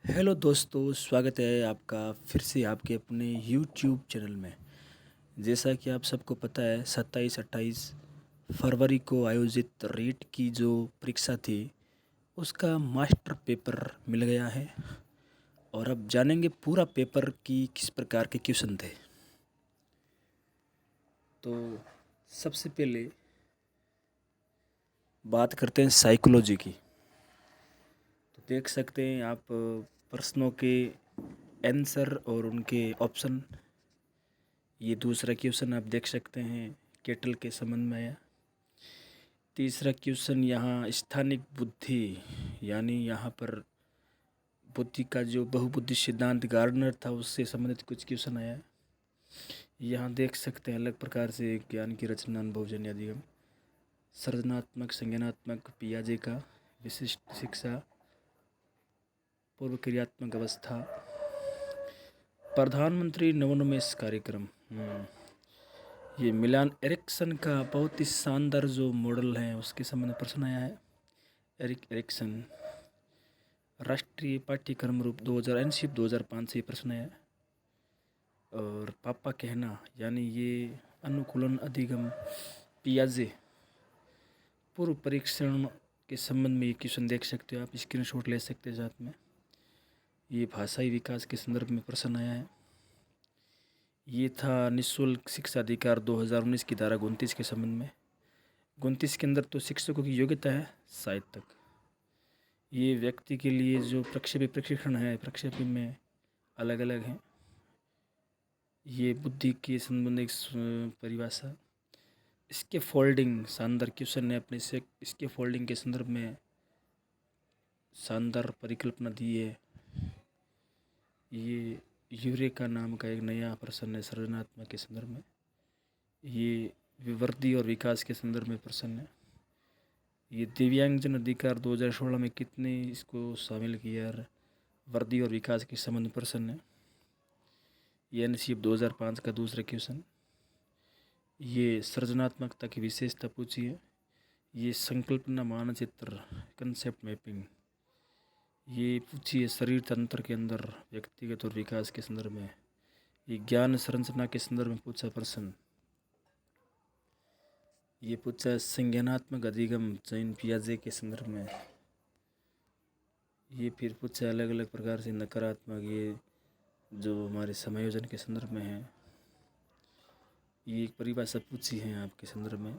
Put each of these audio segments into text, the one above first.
Hello दोस्तों, स्वागत है आपका फिर से आपके अपने यूट्यूब चैनल में। जैसा कि आप सबको पता है, 27-28 फरवरी को आयोजित रीट की जो परीक्षा थी उसका मास्टर पेपर मिल गया है। और अब जानेंगे पूरा पेपर की किस प्रकार के क्वेश्चन थे। तो सबसे पहले बात करते हैं साइकोलॉजी की। तो देख सकते हैं आप प्रश्नों के आंसर और उनके ऑप्शन। ये दूसरा क्वेश्चन आप देख सकते हैं केटल के संबंध में आया। तीसरा क्वेश्चन यहाँ स्थानिक बुद्धि, यानी यहाँ पर बुद्धि का जो बहुबुद्धि सिद्धांत गार्डनर था उससे संबंधित कुछ क्वेश्चन आया। यहाँ देख सकते हैं अलग प्रकार से ज्ञान की रचना, अनुभवजन्य अधिगम, सृजनात्मक, संज्ञानात्मक, पियाजे का, विशिष्ट शिक्षा, पूर्व क्रियात्मक अवस्था, प्रधानमंत्री नवोन्मेष कार्यक्रम। ये मिलान एरिक्सन का बहुत ही शानदार जो मॉडल है उसके संबंध में प्रश्न आया है। एरिक्सन राष्ट्रीय पाठ्यक्रम रूप 2000 एनसीप 2005 से प्रश्न आया है। और पापा कहना, यानी ये अनुकूलन अधिगम, पियाजे, पूर्व परीक्षण के संबंध में ये क्वेश्चन देख सकते हो आप, स्क्रीनशॉट ले सकते हैं साथ में। ये भाषाई विकास के संदर्भ में प्रश्न आया है। ये था निःशुल्क शिक्षा अधिकार 2019 की धारा 29 के संबंध में। 29 के अंदर तो शिक्षकों की योग्यता है शायद तक। ये व्यक्ति के लिए जो प्रशिक्षण है, प्रक्षेपी में अलग अलग हैं। ये बुद्धि के संबंधित परिभाषा। इसके फोल्डिंग, शानदार क्वेश्चन ने अपने से इसके फोल्डिंग के संदर्भ में शानदार परिकल्पना दी है। ये यूरेका नाम का एक नया प्रश्न है सृजनात्मक के संदर्भ में। ये विवृद्धि और विकास के संदर्भ में प्रश्न है। ये दिव्यांगजन अधिकार 2016 में कितने इसको शामिल किया, वृद्धि और विकास के संबंध में प्रश्न है। ये एनसीप 2005 का दूसरा क्वेश्चन। ये सृजनात्मकता की विशेषता पूछी है। ये संकल्पना मानचित्र, कंसेप्ट मैपिंग, ये पूछी है शरीर तंत्र के अंदर व्यक्तिगत और विकास के संदर्भ में। ये ज्ञान संरचना के संदर्भ में पूछा प्रश्न। ये पूछा संज्ञानात्मक अधिगम, चयन, पियाजे के संदर्भ में। ये फिर पूछा अलग अलग प्रकार से नकारात्मक, ये जो हमारे समायोजन के संदर्भ में है। ये एक परिभाषा पूछी है आपके संदर्भ में।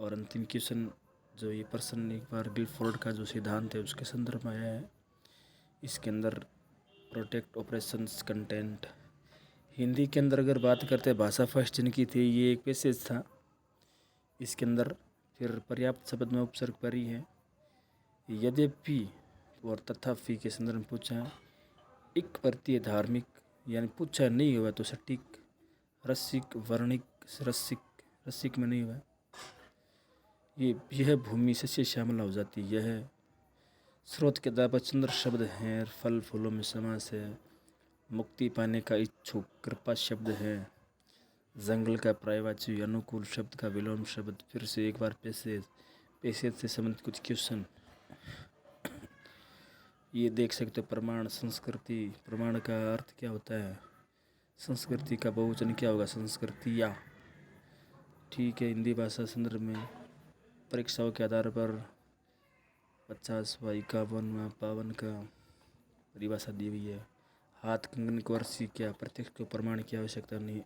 और अंतिम क्वेश्चन जो ये प्रश्न एक बार गिलफोर्ड का जो सिद्धांत है उसके संदर्भ में आया है। इसके अंदर प्रोटेक्ट ऑपरेशंस कंटेंट। हिंदी के अंदर अगर बात करते हैं, भाषा फर्स्ट जिनकी थी, ये एक पैसेज था। इसके अंदर फिर पर्याप्त शब्द में उपसर्ग परी है। यद्यपि और तथापि के संदर्भ में पूछा है। एक प्रत्यय धार्मिक, यानी पूछा नहीं हुआ तो सटीक, रसिक, वर्णिक, रसिक में नहीं हुआ। यह भूमि सस्य श्यामला हो जाती, यह स्रोत के दापा चंद्र शब्द हैं, फल फूलों में समास है, मुक्ति पाने का इच्छुक कृपा शब्द है, जंगल का पर्यायवाची अनुकूल शब्द का विलोम शब्द। फिर से एक बार पैसेज से संबंधित कुछ क्वेश्चन ये देख सकते हो। प्रमाण, संस्कृति, प्रमाण का अर्थ क्या होता है, संस्कृति का बहुवचन क्या होगा, संस्कृतियाँ। ठीक है। हिंदी भाषा संदर्भ में परीक्षाओं के आधार पर 50वां, 51वां, 52 का परिभाषा दी हुई है। हाथ कंगन को अर्सी क्या, प्रत्यक्ष को प्रमाण की आवश्यकता नहीं।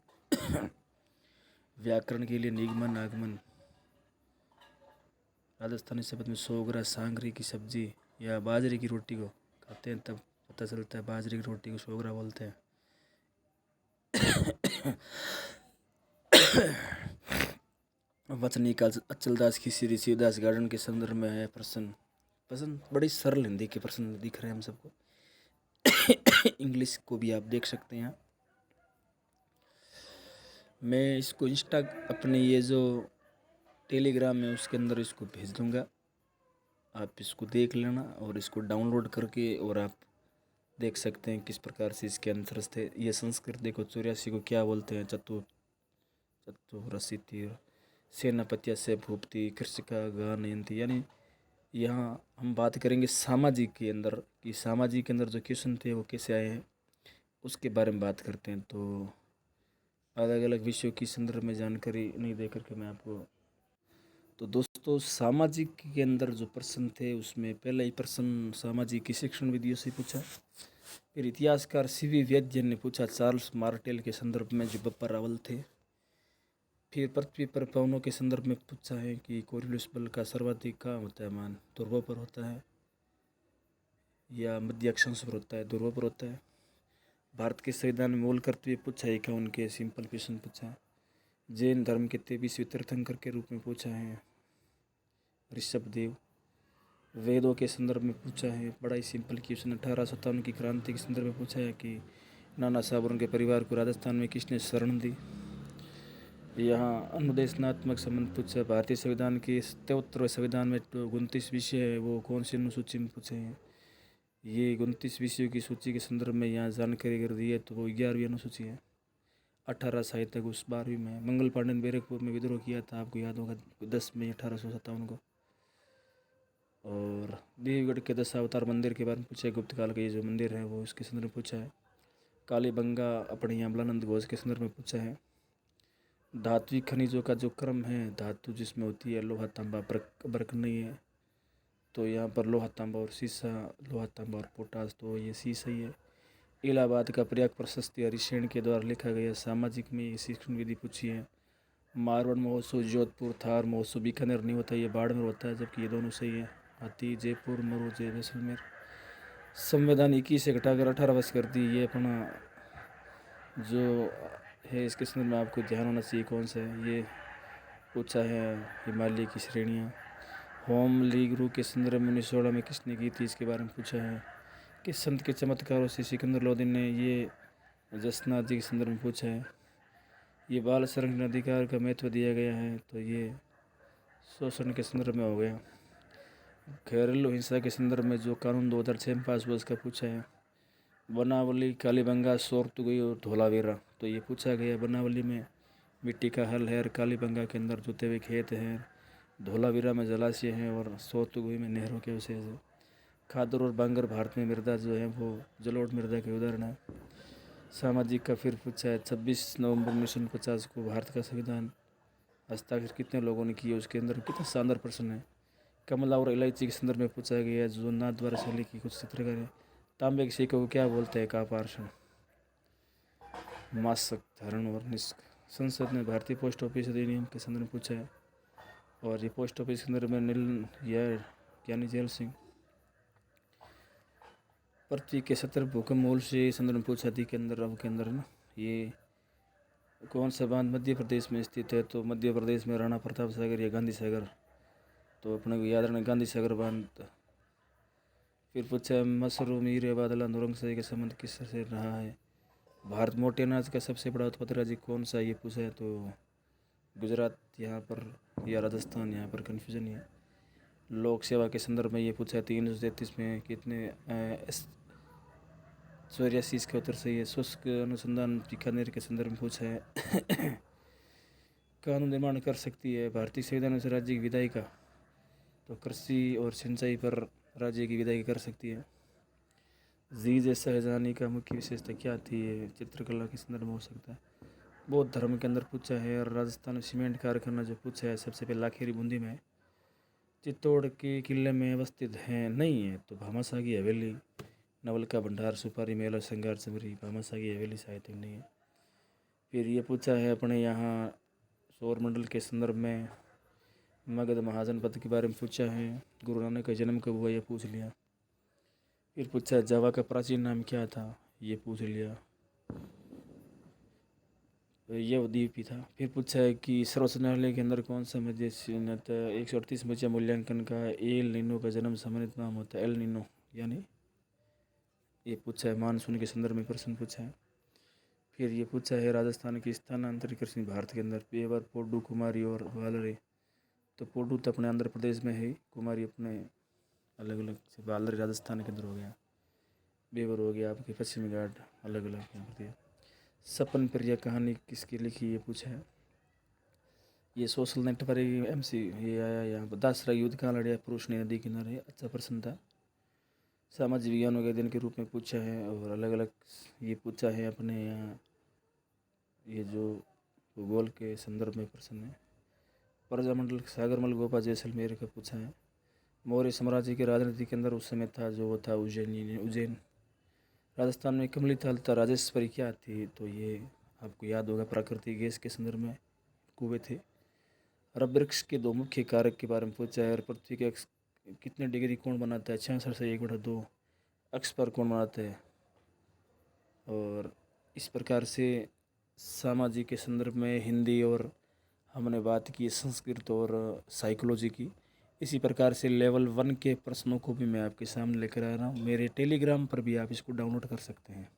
व्याकरण के लिए निगमन, आगमन। राजस्थानी शब्द में सोगरा, सांगरी की सब्जी या बाजरे की रोटी को खाते हैं तब पता चलता है बाजरे की रोटी को सोगरा बोलते हैं। वचनी का अचलदास की श्री शिवदास गार्डन के संदर्भ में है प्रश्न बड़ी सरल हिंदी के प्रश्न दिख रहे हैं हम सबको। इंग्लिश को भी आप देख सकते हैं। मैं इसको इंस्टा अपने ये जो टेलीग्राम है उसके अंदर इसको भेज दूंगा, आप इसको देख लेना और इसको डाउनलोड करके और आप देख सकते हैं किस प्रकार से इसके आंसर थे। ये संस्कृत देखो, 84 को क्या बोलते हैं, चतुरसी तीर, सेनापत्य से भूपति, कृषिका गानयंती। यानी यहाँ हम बात करेंगे सामाजिक के अंदर कि सामाजिक के अंदर जो क्वेश्चन थे वो कैसे आए हैं उसके बारे में बात करते हैं। तो अलग अलग विषयों की संदर्भ में जानकारी नहीं दे करके मैं आपको, तो दोस्तों सामाजिक के अंदर जो प्रश्न थे उसमें पहला ही प्रश्न सामाजिक की शिक्षण विधियों से पूछा। फिर इतिहासकार सीवी वैद्य ने पूछा चार्ल्स मार्टेल के संदर्भ में जो बप्पा रावल थे। फिर पृथ्वी पर पवनों के संदर्भ में पूछा है कि कोरियोलिस बल का सर्वाधिक कहाँ होता है मान, ध्रुवों पर होता है या मध्य अक्षांश पर होता है, ध्रुवों पर होता है। भारत के संविधान में मूल कर्तव्य पूछा है क्या, उनके सिंपल क्वेश्चन पूछा है। जैन धर्म के 23वें तीर्थंकर के रूप में पूछा है ऋषभ देव। वेदों के संदर्भ में पूछा है, बड़ा ही सिंपल क्वेश्चन। 1857 की क्रांति के संदर्भ में पूछा है कि नाना साहब और उनके परिवार को राजस्थान में किसने शरण दी। यहाँ अनुदेशनात्मक संबंध पूछा। भारतीय संविधान के 73वें संविधान में 29 विषय है, वो कौन सी अनुसूची में पूछे हैं। ये 29 विषयों की सूची के संदर्भ में यहाँ जानकारी अगर दी है तो वो 11वीं अनुसूची है। 18 साहित्य उस 12वीं में। मंगल पांडे ने बैरकपुर में विद्रोह किया था, आपको याद होगा 10 मई 1857 को। और देवगढ़ के 10 अवतार मंदिर के बारे में पूछा है। गुप्त काल का ये जो मंदिर है वो इसके संदर्भ में पूछा है। कालीबंगा अपने यहाँ अमलानंद घोष के संदर्भ में पूछा है। धात्विक खनिजों का जो क्रम है, धातु जिसमें होती है लोहा तांबा बर्क नहीं है, तो यहाँ पर लोहा तांबा और सीसा, लोहा तांबा और पोटास, तो ये सीसा ही है। इलाहाबाद का प्रयाग प्रशस्ति हरिसेन के द्वारा लिखा गया। सामाजिक में ये शिक्षण विधि पूछी है। मारवाड़ महोत्सव जोधपुर, थार महोत्सव बीकानेर नहीं होता, ये बाड़मेर होता है, जबकि ये दोनों सही है। हाथी जयपुर, मरू जैसलमेर। संविधान 21 से घटाकर 18 वर्ष कर दी, ये अपना जो है इसके संदर्भ में आपको ध्यान होना चाहिए कौन सा है। ये पूछा है हिमालय की श्रेणियाँ। होम लीग रू के संदर्भ में 1916 में किसने की थी, इसके बारे में पूछा है। किस संत के चमत्कारों से सिकंदर लोदी ने ये जसनाथ जी के संदर्भ में पूछा है। ये बाल संरक्षण अधिकार का महत्व दिया गया है, तो ये शोषण के संदर्भ में हो गया। घरेलू हिंसा के संदर्भ में जो कानून 2006 में पास हुआ उसका पूछा है। बनावली, कालीबंगा, सोरतुगई और धोलावीरा, तो ये पूछा गया। बनावली में मिट्टी का हल है और कालीबंगा के अंदर जोते हुए खेत हैं, धोलावीरा में जलाशय हैं और सोरतुगई में नहरों के विशेष है। खादर और बांगर भारत में मृदा जो है वो जलोढ़ मृदा के उदाहरण है। सामाजिक का फिर पूछा है। 26 नवंबर 1949 को भारत का संविधान हस्ताक्षर कितने लोगों ने किए, उसके अंदर कितना शानदार प्रश्न है। कमला और इलायची के संदर्भ में पूछा गया है। जो नाथ द्वारा शैली की कुछ चित्रकार है। तांबे के सिक्के को क्या बोलते हैं, कापार्षण, मासक, धारण और निष्क। संसद ने भारतीय पोस्ट ऑफिस अधिनियम के संदर्भ में पूछा है। और ये पोस्ट ऑफिस के संदर्भ में नील यार ज्ञानी जैल सिंह। पृथ्वी के 17 भूकंप मूल से संदर्भ में पूछा थी के अंदर, अब के अंदर ना ये कौन सा बांध मध्य प्रदेश में स्थित है, तो मध्य प्रदेश में राणा प्रताप सागर या गांधी सागर, तो अपने को याद रखना गांधी सागर बांध। फिर पूछा मसरूम, हीरे, बादला, नौरंगशाही का संबंध किससे रहा है। भारत मोटे अनाज का सबसे बड़ा उत्पादक राज्य कौन सा, ये पूछा है, तो गुजरात यहाँ पर या राजस्थान, यहाँ पर कन्फ्यूजन है। लोक सेवा के संदर्भ में ये पूछा है। 333 में कितने 84 इसका उत्तर सही है। शुष्क अनुसंधान बीकानेर के संदर्भ में पूछा है। कानून निर्माण कर सकती है भारतीय संविधान से राज्य की विधायिका, तो कृषि और सिंचाई पर राज्य की विधायिका कर सकती है। जीज शाहजहानी का मुख्य विशेषता क्या थी, ये चित्रकला के संदर्भ में हो सकता है। बौद्ध धर्म के अंदर पूछा है। और राजस्थान में सीमेंट कारखाना जो पूछा है सबसे पहले लाखेरी बूंदी में, चित्तौड़ के किले में अवस्थित है नहीं है, तो भामाशाह की हवेली, नवल का भंडार, सुपारी मेला, श्रृंगार चमरी, भामाशाह की हवेली साहित्य नहीं है। फिर ये पूछा है अपने यहाँ सौरमंडल के संदर्भ में मगध महाजन पद के बारे में पूछा है। गुरु नानक का जन्म कब हुआ, ये पूछ लिया। फिर पूछा जावा का प्राचीन नाम क्या था, ये पूछ लिया, यह द्वीप ही था। फिर पूछा है कि सर्वोच्च न्यायालय के अंदर कौन सा मध्य 138 बच्चा मूल्यांकन का एल नीनो का जन्म सम्मानित नाम होता है, एल नीनो यानी, ये पूछा है। मानसून के संदर्भ में प्रश्न पूछा है। फिर ये पूछा है राजस्थान की स्थानांतरित कृषि भारत के अंदर, पेवर, पोडू, कुमारी और वालरे, तो पोडू तो अपने आंध्र प्रदेश में है, कुमारी अपने अलग अलग से, वालरे राजस्थान के अंदर हो गया, बेवर हो गया आपके पश्चिमी घाट, अलग अलग यहाँ पर दिया। सपन प्रिया कहानी किसकी लिखी, ये पूछा है। ये सोशल नेट पर MC ये आया यहाँ पर। 10 युद्ध कहाँ लड़े पुरुष ने नदी किनारे, अच्छा प्रश्न था। सामाजिक विज्ञानों के अध्ययन के रूप में पूछा है। और अलग अलग ये पूछा है अपने यहाँ, ये जो भूगोल के संदर्भ में प्रश्न है। प्रजामंडल सागरमल गोपा जैसलमेर का पूछा है। मौर्य साम्राज्य के राजनीति के अंदर उस समय था जो वो था उज्जैन। राजस्थान में कमली थाल था राजेश्वरी क्या थी, तो ये आपको याद होगा, प्राकृतिक गैस के संदर्भ में कुएं थे। रब वृक्ष के दो मुख्य कारक के बारे में पूछा है। और पृथ्वी के अक्ष कितने डिग्री कोण बनाता है, 66 से 1/2 अक्ष पर कोण बनाता है। और इस प्रकार से सामाजिक के संदर्भ में हिंदी, और हमने बात की संस्कृत और साइकोलॉजी की। इसी प्रकार से लेवल 1 के प्रश्नों को भी मैं आपके सामने लेकर आ रहा हूँ। मेरे टेलीग्राम पर भी आप इसको डाउनलोड कर सकते हैं।